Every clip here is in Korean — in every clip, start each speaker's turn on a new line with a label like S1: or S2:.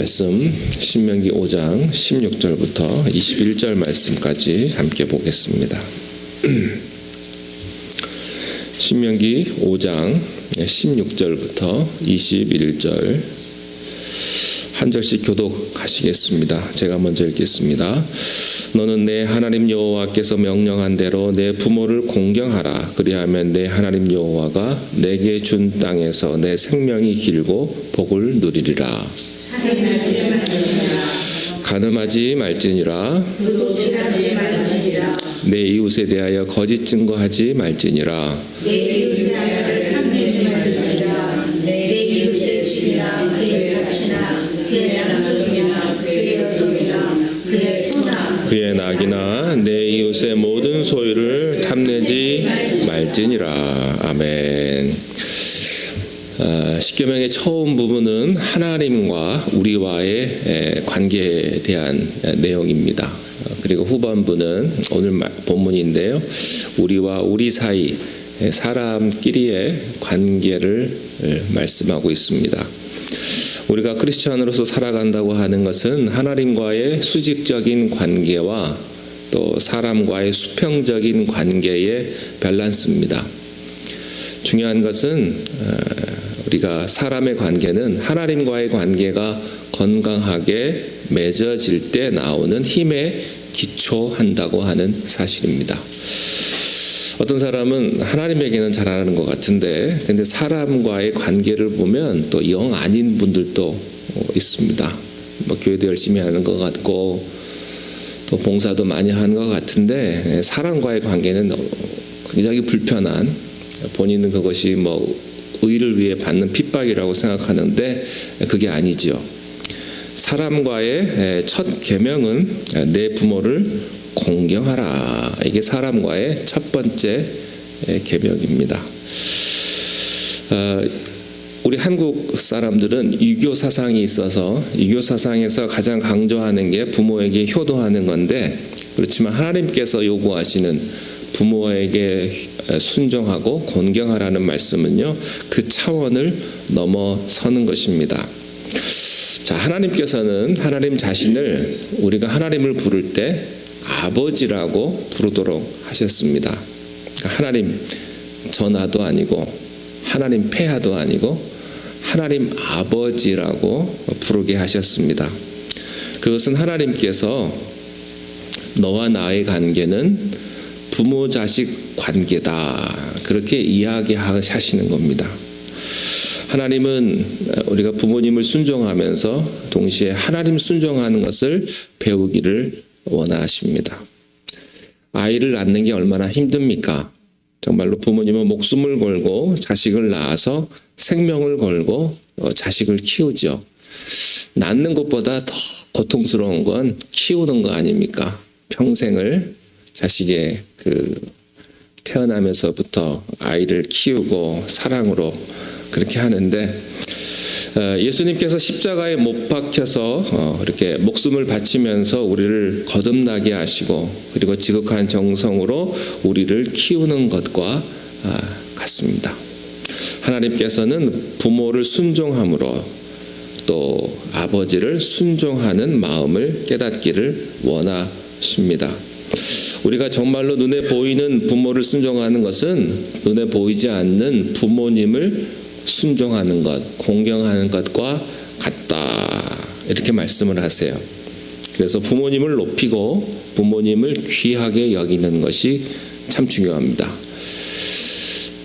S1: 말씀 신명기 5장 16절부터 21절 말씀까지 함께 보겠습니다. 신명기 5장 16절부터 21절 한 절씩 교독하시겠습니다. 제가 먼저 읽겠습니다. 너는 내 하나님 여호와께서 명령한 대로 내 부모를 공경하라. 그리하면 내 하나님 여호와가 내게 준 땅에서 내 생명이 길고 복을 누리리라. 간음하지 말지니라. 내 이웃에 대하여 거짓 증거하지 말지니라. 내 이웃의 집이나 그의 가치나 그의 양쪽이나 그의 여종이나 그의 소나 그의 낙이나 내 이웃의 모든 소유를 탐내지 말지니라. 아멘. 십계명의 처음 부분은 하나님과 우리와의 관계에 대한 내용입니다. 그리고 후반부는 오늘 본문인데요, 우리와 우리 사이 사람끼리의 관계를 말씀하고 있습니다. 우리가 크리스천으로서 살아간다고 하는 것은 하나님과의 수직적인 관계와 또 사람과의 수평적인 관계의 밸런스입니다. 중요한 것은 우리가 사람의 관계는 하나님과의 관계가 건강하게 맺어질 때 나오는 힘에 기초한다고 하는 사실입니다. 어떤 사람은 하나님에게는 잘하는 것 같은데 근데 사람과의 관계를 보면 또 영 아닌 분들도 있습니다. 교회도 열심히 하는 것 같고 또 봉사도 많이 하는 것 같은데 사람과의 관계는 굉장히 불편한, 본인은 그것이 의를 위해 받는 핍박이라고 생각하는데 그게 아니죠. 사람과의 첫 계명은 내 부모를 공경하라. 이게 사람과의 첫 번째 계명입니다. 우리 한국 사람들은 유교 사상이 있어서 유교 사상에서 가장 강조하는 게 부모에게 효도하는 건데, 그렇지만 하나님께서 요구하시는 부모에게 순종하고 공경하라는 말씀은요, 그 차원을 넘어서는 것입니다. 자, 하나님께서는 하나님 자신을 우리가 하나님을 부를 때 아버지라고 부르도록 하셨습니다. 그러니까 하나님 전하도 아니고 하나님 폐하도 아니고 하나님 아버지라고 부르게 하셨습니다. 그것은 하나님께서 너와 나의 관계는 부모 자식 관계다, 그렇게 이야기하시는 겁니다. 하나님은 우리가 부모님을 순종하면서 동시에 하나님 순종하는 것을 배우기를 원하십니다. 아이를 낳는 게 얼마나 힘듭니까? 정말로 부모님은 목숨을 걸고 자식을 낳아서 생명을 걸고 자식을 키우죠. 낳는 것보다 더 고통스러운 건 키우는 거 아닙니까? 평생을 자식의 태어나면서부터 아이를 키우고 사랑으로 그렇게 하는데, 예수님께서 십자가에 못 박혀서 이렇게 목숨을 바치면서 우리를 거듭나게 하시고 그리고 지극한 정성으로 우리를 키우는 것과 같습니다. 하나님께서는 부모를 순종함으로 또 아버지를 순종하는 마음을 깨닫기를 원하십니다. 우리가 정말로 눈에 보이는 부모를 순종하는 것은 눈에 보이지 않는 부모님을 순종하는 것, 공경하는 것과 같다, 이렇게 말씀을 하세요. 그래서 부모님을 높이고 부모님을 귀하게 여기는 것이 참 중요합니다.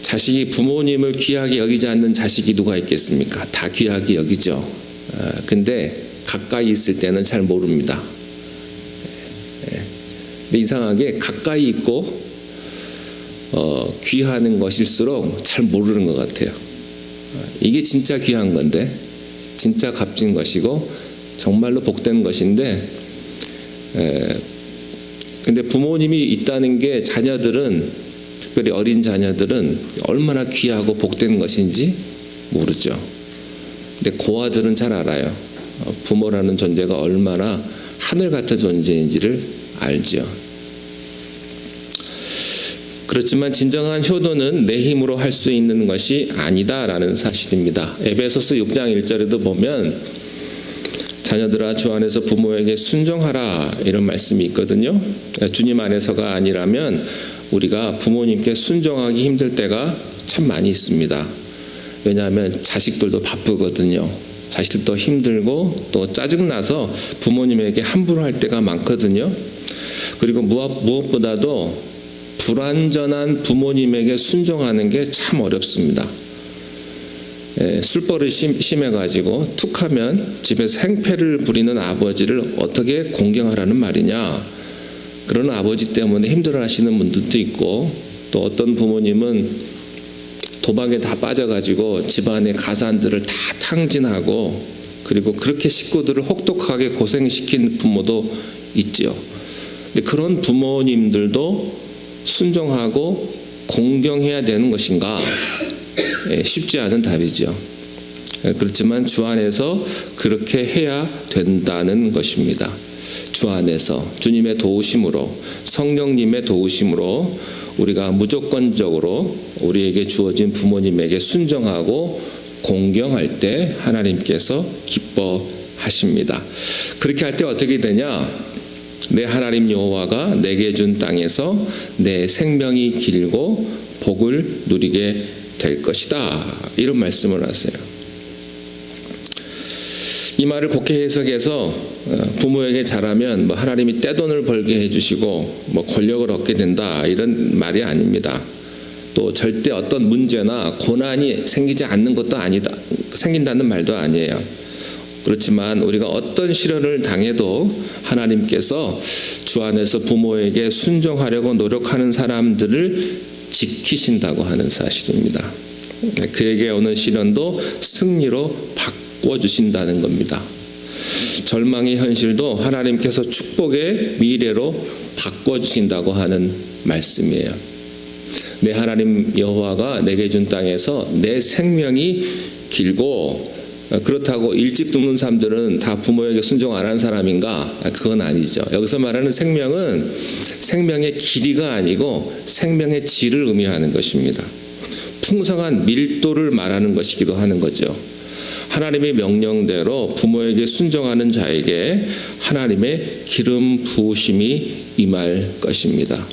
S1: 자식이 부모님을 귀하게 여기지 않는 자식이 누가 있겠습니까? 다 귀하게 여기죠. 근데 가까이 있을 때는 잘 모릅니다. 근데 이상하게 가까이 있고 귀하는 것일수록 잘 모르는 것 같아요. 이게 진짜 귀한 건데, 진짜 값진 것이고 정말로 복된 것인데, 근데 부모님이 있다는 게 자녀들은, 특별히 어린 자녀들은 얼마나 귀하고 복된 것인지 모르죠. 근데 고아들은 잘 알아요. 부모라는 존재가 얼마나 하늘 같은 존재인지를 알죠. 그렇지만 진정한 효도는 내 힘으로 할 수 있는 것이 아니다라는 사실입니다. 에베소서 6장 1절에도 보면 자녀들아 주 안에서 부모에게 순종하라 이런 말씀이 있거든요. 주님 안에서가 아니라면 우리가 부모님께 순종하기 힘들 때가 참 많이 있습니다. 왜냐하면 자식들도 바쁘거든요. 자식들도 힘들고 또 짜증나서 부모님에게 함부로 할 때가 많거든요. 그리고 무엇보다도 불완전한 부모님에게 순종하는 게 참 어렵습니다. 술버릇이 심해가지고 툭하면 집에서 행패를 부리는 아버지를 어떻게 공경하라는 말이냐. 그런 아버지 때문에 힘들어하시는 분들도 있고, 또 어떤 부모님은 도박에 다 빠져가지고 집안의 가산들을 다 탕진하고, 그리고 그렇게 식구들을 혹독하게 고생시킨 부모도 있죠. 근데 그런 부모님들도 순종하고 공경해야 되는 것인가? 쉽지 않은 답이죠. 그렇지만 주 안에서 그렇게 해야 된다는 것입니다. 주 안에서 주님의 도우심으로, 성령님의 도우심으로 우리가 무조건적으로 우리에게 주어진 부모님에게 순종하고 공경할 때 하나님께서 기뻐하십니다. 그렇게 할 때 어떻게 되냐? 내 하나님 여호와가 내게 준 땅에서 내 생명이 길고 복을 누리게 될 것이다. 이런 말씀을 하세요. 이 말을 곡해 해석해서 부모에게 잘하면 하나님이 떼돈을 벌게 해주시고 권력을 얻게 된다 이런 말이 아닙니다. 또 절대 어떤 문제나 고난이 생기지 않는 것도 아니다. 생긴다는 말도 아니에요. 그렇지만 우리가 어떤 시련을 당해도 하나님께서 주 안에서 부모에게 순종하려고 노력하는 사람들을 지키신다고 하는 사실입니다. 그에게 오는 시련도 승리로 바꿔주신다는 겁니다. 절망의 현실도 하나님께서 축복의 미래로 바꿔주신다고 하는 말씀이에요. 내 하나님 여호와가 내게 준 땅에서 내 생명이 길고, 그렇다고 일찍 죽는 사람들은 다 부모에게 순종 안 하는 사람인가? 그건 아니죠. 여기서 말하는 생명은 생명의 길이가 아니고 생명의 질을 의미하는 것입니다. 풍성한 밀도를 말하는 것이기도 하는 거죠. 하나님의 명령대로 부모에게 순종하는 자에게 하나님의 기름 부으심이 임할 것입니다.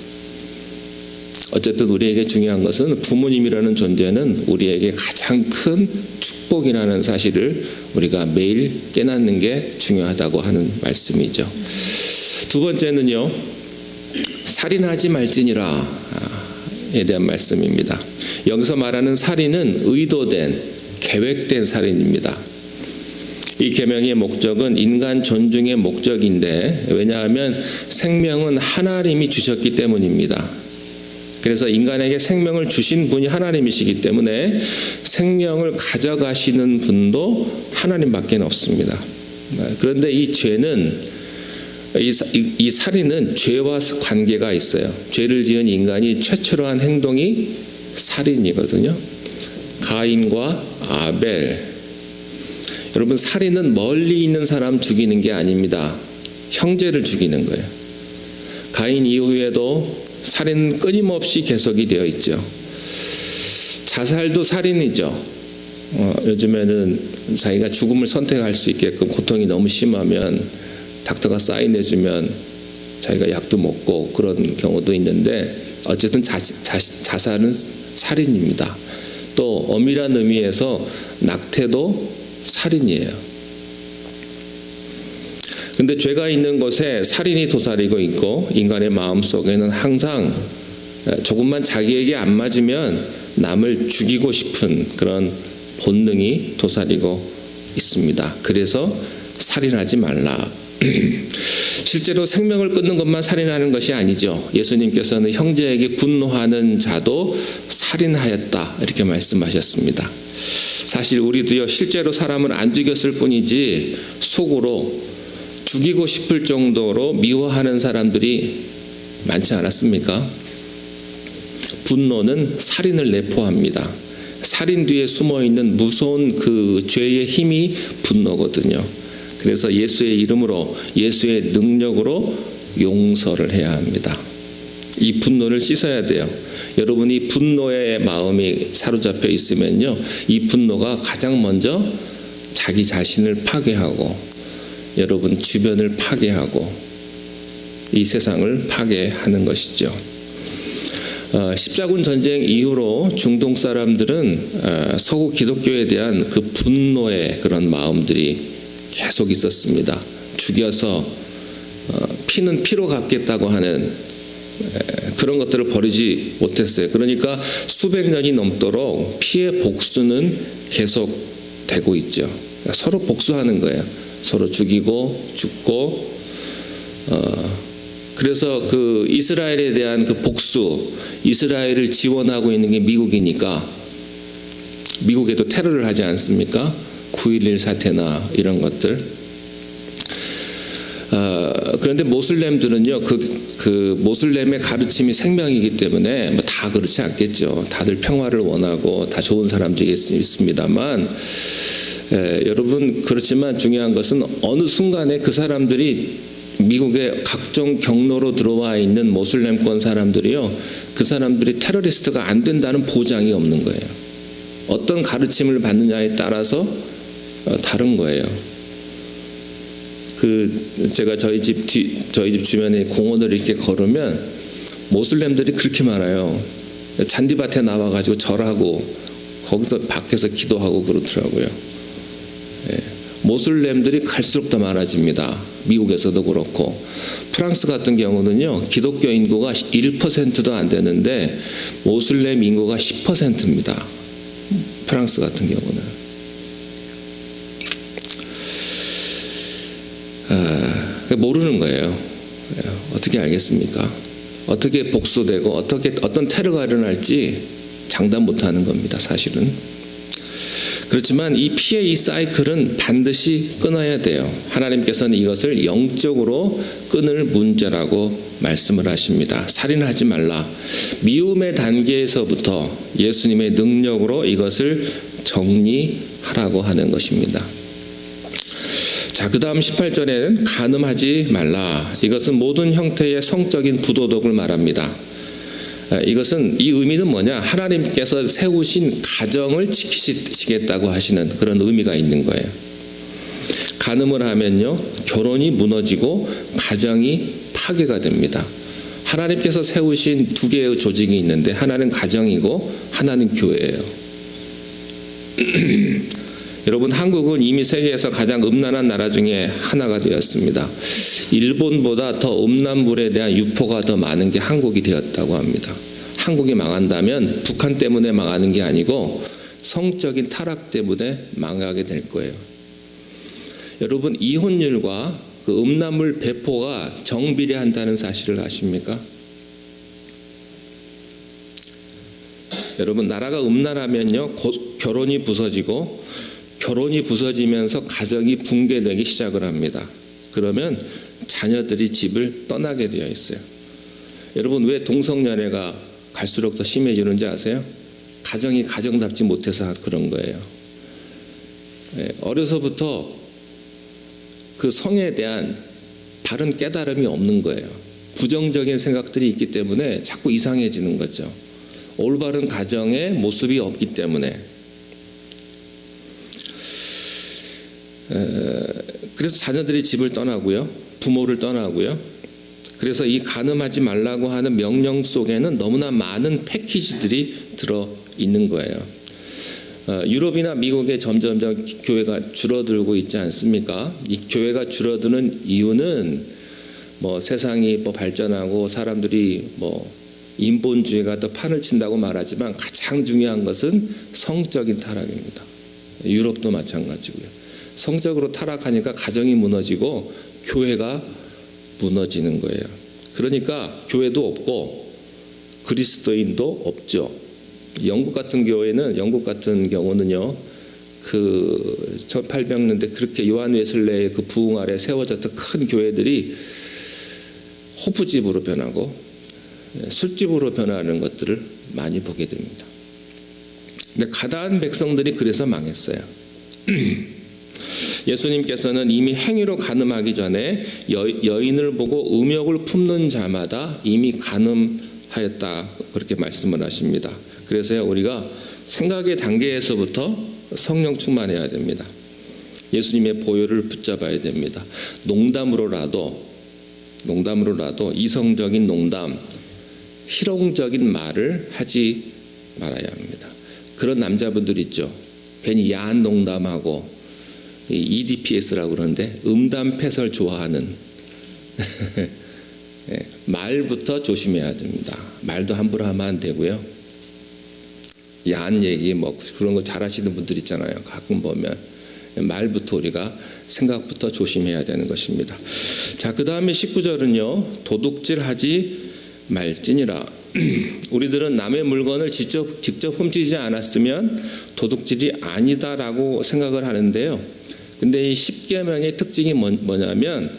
S1: 어쨌든 우리에게 중요한 것은 부모님이라는 존재는 우리에게 가장 큰 축복이라는 사실을 우리가 매일 깨닫는 게 중요하다고 하는 말씀이죠. 두 번째는요, 살인하지 말지니라에 대한 말씀입니다. 여기서 말하는 살인은 의도된, 계획된 살인입니다. 이 계명의 목적은 인간 존중의 목적인데, 왜냐하면 생명은 하나님이 주셨기 때문입니다. 그래서 인간에게 생명을 주신 분이 하나님이시기 때문에 생명을 가져가시는 분도 하나님밖에 없습니다. 그런데 이 죄는, 이 살인은 죄와 관계가 있어요. 죄를 지은 인간이 최초로 한 행동이 살인이거든요. 가인과 아벨. 여러분, 살인은 멀리 있는 사람 죽이는 게 아닙니다. 형제를 죽이는 거예요. 가인 이후에도 살인은 끊임없이 계속이 되어 있죠. 자살도 살인이죠. 요즘에는 자기가 죽음을 선택할 수 있게끔 고통이 너무 심하면 닥터가 사인해주면 자기가 약도 먹고 그런 경우도 있는데, 어쨌든 자살은 살인입니다. 또 엄밀한 의미에서 낙태도 살인이에요. 근데 죄가 있는 곳에 살인이 도사리고 있고, 인간의 마음속에는 항상 조금만 자기에게 안 맞으면 남을 죽이고 싶은 그런 본능이 도사리고 있습니다. 그래서 살인하지 말라. 실제로 생명을 끊는 것만 살인하는 것이 아니죠. 예수님께서는 형제에게 분노하는 자도 살인하였다 이렇게 말씀하셨습니다. 사실 우리도요, 실제로 사람을 안 죽였을 뿐이지 속으로 죽이고 싶을 정도로 미워하는 사람들이 많지 않았습니까? 분노는 살인을 내포합니다. 살인 뒤에 숨어있는 무서운 그 죄의 힘이 분노거든요. 그래서 예수의 이름으로, 예수의 능력으로 용서를 해야 합니다. 이 분노를 씻어야 돼요. 여러분이 분노의 마음이 사로잡혀 있으면요, 이 분노가 가장 먼저 자기 자신을 파괴하고 여러분 주변을 파괴하고 이 세상을 파괴하는 것이죠. 십자군 전쟁 이후로 중동 사람들은 서구 기독교에 대한 그 분노의 그런 마음들이 계속 있었습니다. 죽여서 피는 피로 갚겠다고 하는 그런 것들을 버리지 못했어요. 그러니까 수백 년이 넘도록 피의 복수는 계속 되고 있죠. 서로 복수하는 거예요. 서로 죽이고 죽고. 그래서 그 이스라엘에 대한 그 복수, 이스라엘을 지원하고 있는 게 미국이니까 미국에도 테러를 하지 않습니까? 9.11 사태나 이런 것들. 그런데 모슬렘들은요, 그 모슬렘의 가르침이 생명이기 때문에 뭐 다 그렇지 않겠죠. 다들 평화를 원하고 다 좋은 사람들이 있습니다만, 여러분 그렇지만 중요한 것은 어느 순간에 그 사람들이 미국의 각종 경로로 들어와 있는 모슬렘권 사람들이요, 그 사람들이 테러리스트가 안 된다는 보장이 없는 거예요. 어떤 가르침을 받느냐에 따라서 다른 거예요. 제가 저희 집 주변에 공원을 이렇게 걸으면 모슬렘들이 그렇게 많아요. 잔디밭에 나와가지고 절하고 거기서 밖에서 기도하고 그러더라고요. 모슬렘들이 갈수록 더 많아집니다. 미국에서도 그렇고. 프랑스 같은 경우는요, 기독교 인구가 1%도 안 되는데 모슬렘 인구가 10%입니다. 프랑스 같은 경우는. 모르는 거예요. 어떻게 알겠습니까? 어떻게 복수되고 어떤 테러가 일어날지 장담 못하는 겁니다. 사실은. 그렇지만 이 피의 이 사이클은 반드시 끊어야 돼요. 하나님께서는 이것을 영적으로 끊을 문제라고 말씀을 하십니다. 살인하지 말라. 미움의 단계에서부터 예수님의 능력으로 이것을 정리하라고 하는 것입니다. 자, 그 다음 18절에는 간음하지 말라. 이것은 모든 형태의 성적인 부도덕을 말합니다. 이것은, 이 의미는 뭐냐? 하나님께서 세우신 가정을 지키시겠다고 하시는 그런 의미가 있는 거예요. 간음을 하면요, 결혼이 무너지고 가정이 파괴가 됩니다. 하나님께서 세우신 두 개의 조직이 있는데 하나는 가정이고 하나는 교회예요. 여러분, 한국은 이미 세계에서 가장 음란한 나라 중에 하나가 되었습니다. 일본보다 더 음란물에 대한 유포가 더 많은 게 한국이 되었다고 합니다. 한국이 망한다면 북한 때문에 망하는 게 아니고 성적인 타락 때문에 망하게 될 거예요. 여러분, 이혼율과 그 음란물 배포가 정비례한다는 사실을 아십니까? 여러분, 나라가 음란하면요, 곧 결혼이 부서지고, 결혼이 부서지면서 가정이 붕괴되기 시작을 합니다. 그러면 자녀들이 집을 떠나게 되어 있어요. 여러분, 왜 동성연애가 갈수록 더 심해지는지 아세요? 가정이 가정답지 못해서 그런 거예요. 어려서부터 그 성에 대한 바른 깨달음이 없는 거예요. 부정적인 생각들이 있기 때문에 자꾸 이상해지는 거죠. 올바른 가정의 모습이 없기 때문에. 그래서 자녀들이 집을 떠나고요, 부모를 떠나고요. 그래서 이 간음하지 말라고 하는 명령 속에는 너무나 많은 패키지들이 들어 있는 거예요. 유럽이나 미국에 점점점 교회가 줄어들고 있지 않습니까? 이 교회가 줄어드는 이유는 뭐 세상이 뭐 발전하고 사람들이 뭐 인본주의가 더 판을 친다고 말하지만 가장 중요한 것은 성적인 타락입니다. 유럽도 마찬가지고요. 성적으로 타락하니까 가정이 무너지고 교회가 무너지는 거예요. 그러니까 교회도 없고 그리스도인도 없죠. 영국 같은 경우는요, 그 1800년대 그렇게 요한 웨슬레의 그 부흥 아래 세워졌던 큰 교회들이 호프집으로 변하고 술집으로 변하는 것들을 많이 보게 됩니다. 근데 가다한 백성들이 그래서 망했어요. 예수님께서는 이미 행위로 간음하기 전에 여인을 보고 음욕을 품는 자마다 이미 간음하였다, 그렇게 말씀을 하십니다. 그래서요, 우리가 생각의 단계에서부터 성령 충만해야 됩니다. 예수님의 보혈을 붙잡아야 됩니다. 농담으로라도 이성적인 농담, 희롱적인 말을 하지 말아야 합니다. 그런 남자분들 있죠. 괜히 야한 농담하고 EDPS라고 그러는데 음담패설 좋아하는 말부터 조심해야 됩니다. 말도 함부로 하면 안 되고요. 야한 얘기 뭐 그런 거 잘하시는 분들 있잖아요. 가끔 보면 말부터 우리가 생각부터 조심해야 되는 것입니다. 자, 그 다음에 19절은요. 도둑질하지 말지니라. 우리들은 남의 물건을 직접 훔치지 않았으면 도둑질이 아니다라고 생각을 하는데요. 근데 이 10계명의 특징이 뭐냐면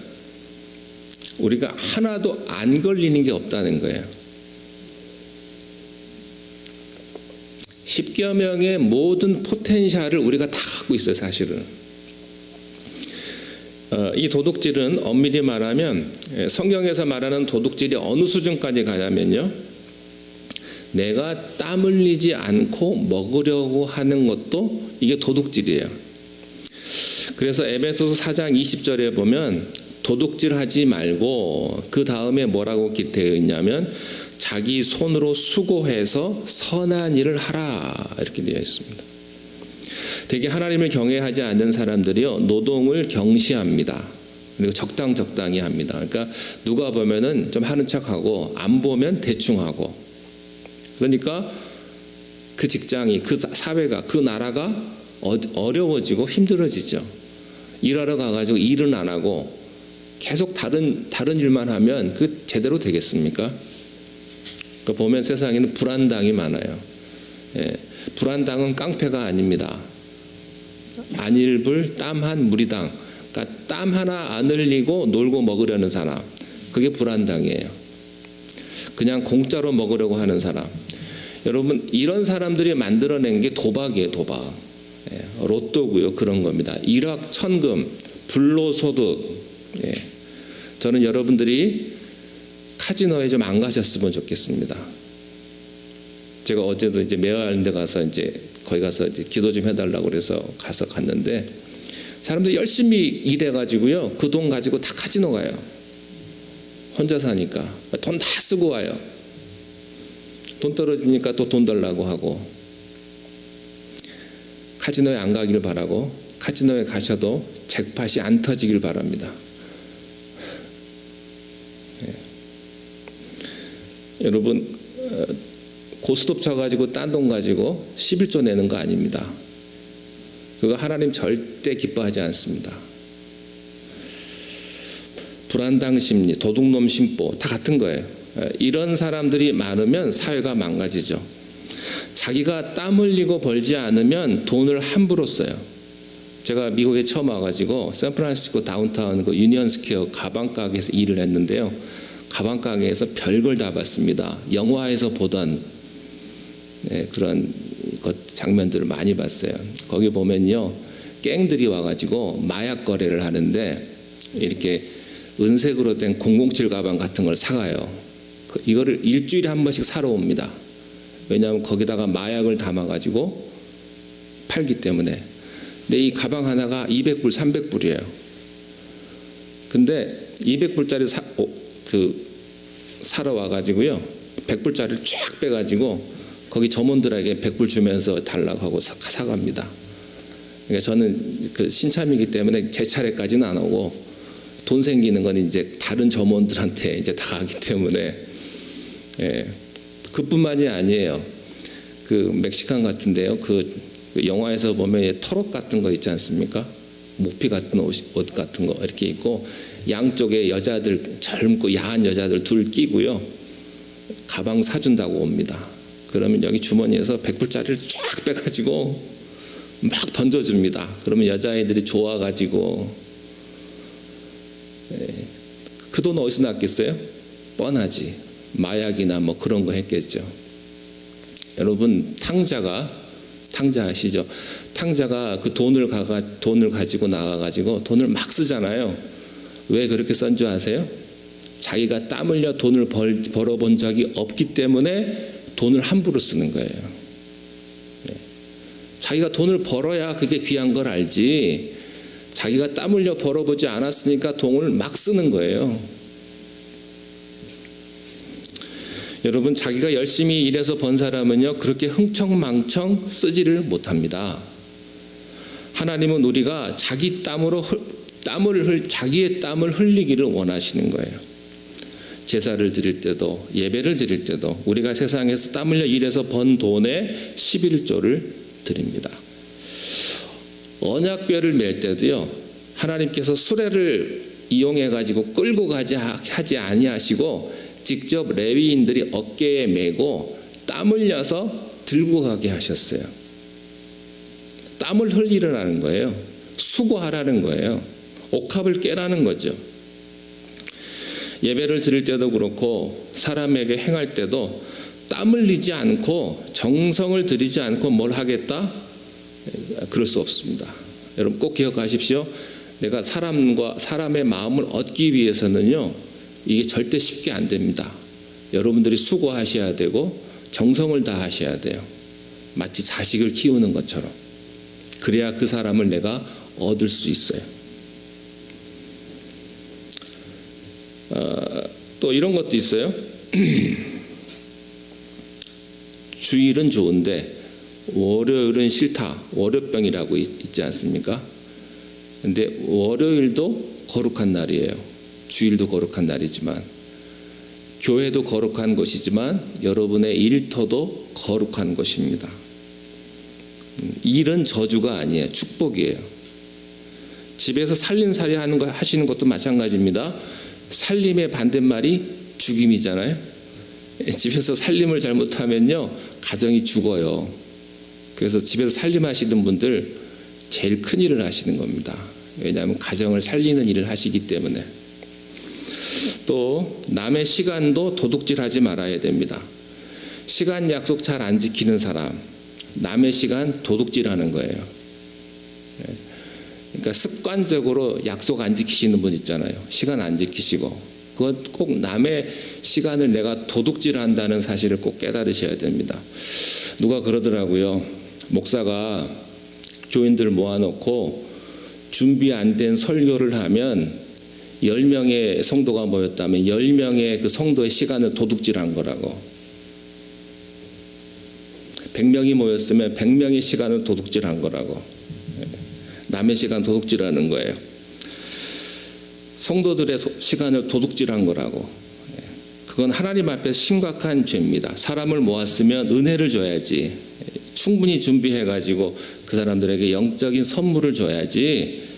S1: 우리가 하나도 안 걸리는 게 없다는 거예요. 10계명의 모든 포텐셜을 우리가 다 갖고 있어요, 사실은. 이 도둑질은 엄밀히 말하면 성경에서 말하는 도둑질이 어느 수준까지 가냐면요. 내가 땀 흘리지 않고 먹으려고 하는 것도 이게 도둑질이에요. 그래서 에베소서 4장 20절에 보면 도둑질하지 말고 그 다음에 뭐라고 되어 있냐면 자기 손으로 수고해서 선한 일을 하라 이렇게 되어 있습니다. 되게 하나님을 경외하지 않는 사람들이요 노동을 경시합니다. 그리고 적당히 합니다. 그러니까 누가 보면은 좀 하는 척하고 안 보면 대충 하고 그러니까 그 직장이 그 사회가 그 나라가 어려워지고 힘들어지죠. 일하러 가가지고 일은 안 하고 계속 다른 일만 하면 그 제대로 되겠습니까? 그러니까 보면 세상에는 불안당이 많아요. 불안당은 깡패가 아닙니다. 안일불 땀한 무리당. 그러니까 땀 하나 안 흘리고 놀고 먹으려는 사람. 그게 불안당이에요. 그냥 공짜로 먹으려고 하는 사람. 여러분 이런 사람들이 만들어낸 게 도박이에요. 도박. 로또고요. 그런 겁니다. 일확천금, 불로소득. 저는 여러분들이 카지노에 좀 안 가셨으면 좋겠습니다. 제가 어제도 이제 메어알랜드 가서 이제 거기 가서 이제 기도 좀 해달라고 그래서 갔는데 사람들이 열심히 일해가지고요 그 돈 가지고 다 카지노 가요. 혼자 사니까 돈 다 쓰고 와요. 돈 떨어지니까 또 돈 달라고 하고 카지노에 안 가기를 바라고 카지노에 가셔도 잭팟이 안 터지길 바랍니다. 여러분 고스톱 쳐가지고 딴 돈 가지고 11조 내는 거 아닙니다. 그거 하나님 절대 기뻐하지 않습니다. 불안당 심리, 도둑놈 심보 다 같은 거예요. 이런 사람들이 많으면 사회가 망가지죠. 자기가 땀 흘리고 벌지 않으면 돈을 함부로 써요. 제가 미국에 처음 와가지고 샌프란시스코 다운타운 그 유니언 스퀘어 가방 가게에서 일을 했는데요. 가방 가게에서 별걸 다 봤습니다. 영화에서 보던 그런 장면들을 많이 봤어요. 거기 보면요, 갱들이 와가지고 마약 거래를 하는데 이렇게 은색으로 된 007 가방 같은 걸 사가요. 이거를 일주일에 한 번씩 사러 옵니다. 왜냐하면 거기다가 마약을 담아가지고 팔기 때문에. 근데 이 가방 하나가 200불, 300불이에요. 근데 200불짜리 사러 와가지고요 100불짜리를 쫙 빼가지고 거기 점원들에게 100불 주면서 달라고 하고 사갑니다. 그러니까 저는 그 신참이기 때문에 제 차례까지는 안 오고 돈 생기는 건 이제 다른 점원들한테 이제 다 가기 때문에 그뿐만이 아니에요. 그 멕시칸 같은데요. 그 영화에서 보면 털옷 같은 거 있지 않습니까? 모피 같은 옷 같은 거 이렇게 입고 양쪽에 여자들 젊고 야한 여자들 둘 끼고요 가방 사준다고 옵니다. 그러면 여기 주머니에서 100불짜리를 쫙 빼가지고 막 던져줍니다. 그러면 여자애들이 좋아가지고 그 돈 어디서 났겠어요? 뻔하지. 마약이나 뭐 그런 거 했겠죠. 여러분 탕자 아시죠? 탕자가 그 돈을 가지고 나가가지고 돈을 막 쓰잖아요. 왜 그렇게 쓴 줄 아세요? 자기가 땀 흘려 돈을 벌어본 적이 없기 때문에 돈을 함부로 쓰는 거예요. 자기가 돈을 벌어야 그게 귀한 걸 알지. 자기가 땀 흘려 벌어보지 않았으니까 돈을 막 쓰는 거예요. 여러분, 자기가 열심히 일해서 번 사람은요, 그렇게 흥청망청 쓰지를 못합니다. 하나님은 우리가 자기의 땀을 흘리기를 원하시는 거예요. 제사를 드릴 때도, 예배를 드릴 때도 우리가 세상에서 땀 흘려 일해서 번 돈의 11조를 드립니다. 언약궤를 맬 때도요, 하나님께서 수레를 이용해 가지고 끌고 가지 하지 아니하시고 직접 레위인들이 어깨에 메고 땀 흘려서 들고 가게 하셨어요. 땀을 흘리라는 거예요. 수고하라는 거예요. 옥합을 깨라는 거죠. 예배를 드릴 때도 그렇고 사람에게 행할 때도 땀 흘리지 않고 정성을 들이지 않고 뭘 하겠다? 그럴 수 없습니다. 여러분 꼭 기억하십시오. 내가 사람의 마음을 얻기 위해서는요, 이게 절대 쉽게 안 됩니다. 여러분들이 수고하셔야 되고 정성을 다하셔야 돼요. 마치 자식을 키우는 것처럼. 그래야 그 사람을 내가 얻을 수 있어요. 또 이런 것도 있어요. 주일은 좋은데 월요일은 싫다. 월요병이라고 있지 않습니까? 근데 월요일도 거룩한 날이에요. 주일도 거룩한 날이지만, 교회도 거룩한 것이지만 여러분의 일터도 거룩한 것입니다. 일은 저주가 아니에요. 축복이에요. 집에서 살림살이 하시는 것도 마찬가지입니다. 살림의 반대말이 죽임이잖아요. 집에서 살림을 잘못하면요, 가정이 죽어요. 그래서 집에서 살림하시는 분들 제일 큰 일을 하시는 겁니다. 왜냐하면 가정을 살리는 일을 하시기 때문에. 또 남의 시간도 도둑질하지 말아야 됩니다. 시간 약속 잘 안 지키는 사람, 남의 시간 도둑질하는 거예요. 그러니까 습관적으로 약속 안 지키시는 분 있잖아요. 시간 안 지키시고. 그건 꼭 남의 시간을 내가 도둑질한다는 사실을 꼭 깨달으셔야 됩니다. 누가 그러더라고요. 목사가 교인들 모아놓고 준비 안 된 설교를 하면 10명의 성도가 모였다면 10명의 그 성도의 시간을 도둑질한 거라고. 100명이 모였으면 100명의 시간을 도둑질한 거라고. 남의 시간 도둑질하는 거예요. 성도들의 시간을 도둑질한 거라고. 그건 하나님 앞에 심각한 죄입니다. 사람을 모았으면 은혜를 줘야지. 충분히 준비해가지고 그 사람들에게 영적인 선물을 줘야지.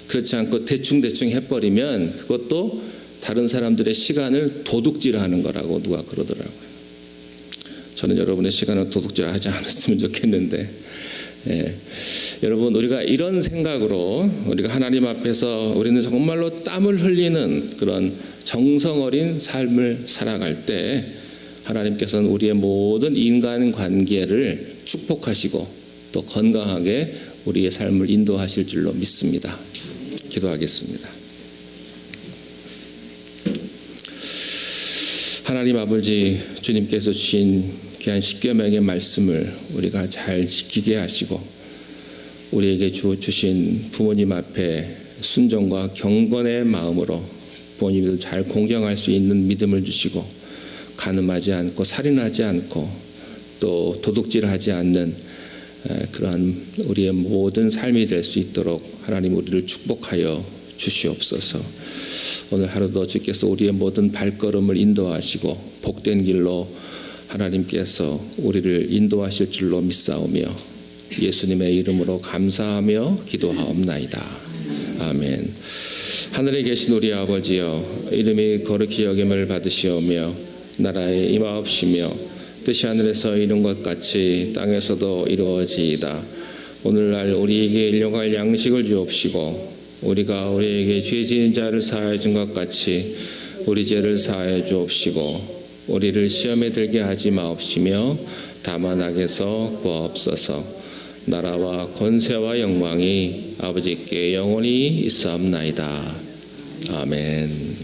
S1: 그렇지 않고 대충 해버리면 그것도 다른 사람들의 시간을 도둑질하는 거라고 누가 그러더라고요. 저는 여러분의 시간을 도둑질하지 않았으면 좋겠는데, 여러분, 우리가 이런 생각으로 우리가 하나님 앞에서 우리는 정말로 땀을 흘리는 그런 정성 어린 삶을 살아갈 때 하나님께서는 우리의 모든 인간 관계를 축복하시고 또 건강하게 우리의 삶을 인도하실 줄로 믿습니다. 기도하겠습니다. 하나님 아버지, 주님께서 주신 귀한 십계명의 말씀을 우리가 잘 지키게 하시고 우리에게 주신 부모님 앞에 순종과 경건의 마음으로 부모님을 잘 공경할 수 있는 믿음을 주시고 간음하지 않고 살인하지 않고 또 도둑질하지 않는 그러한 우리의 모든 삶이 될 수 있도록 하나님 우리를 축복하여 주시옵소서. 오늘 하루도 주께서 우리의 모든 발걸음을 인도하시고 복된 길로 하나님께서 우리를 인도하실 줄로 믿사오며 예수님의 이름으로 감사하며 기도하옵나이다. 아멘. 하늘에 계신 우리 아버지여, 이름이 거룩히 여김을 받으시오며 나라에 임하옵시며 뜻이 하늘에서 이룬 것 같이 땅에서도 이루어지이다. 오늘날 우리에게 일용할 양식을 주옵시고 우리가 우리에게 죄 지은 자를 사하여 준 것 같이 우리 죄를 사하여 주옵시고 우리를 시험에 들게 하지 마옵시며 다만 악에서 구하옵소서. 나라와 권세와 영광이 아버지께 영원히 있사옵나이다. 아멘.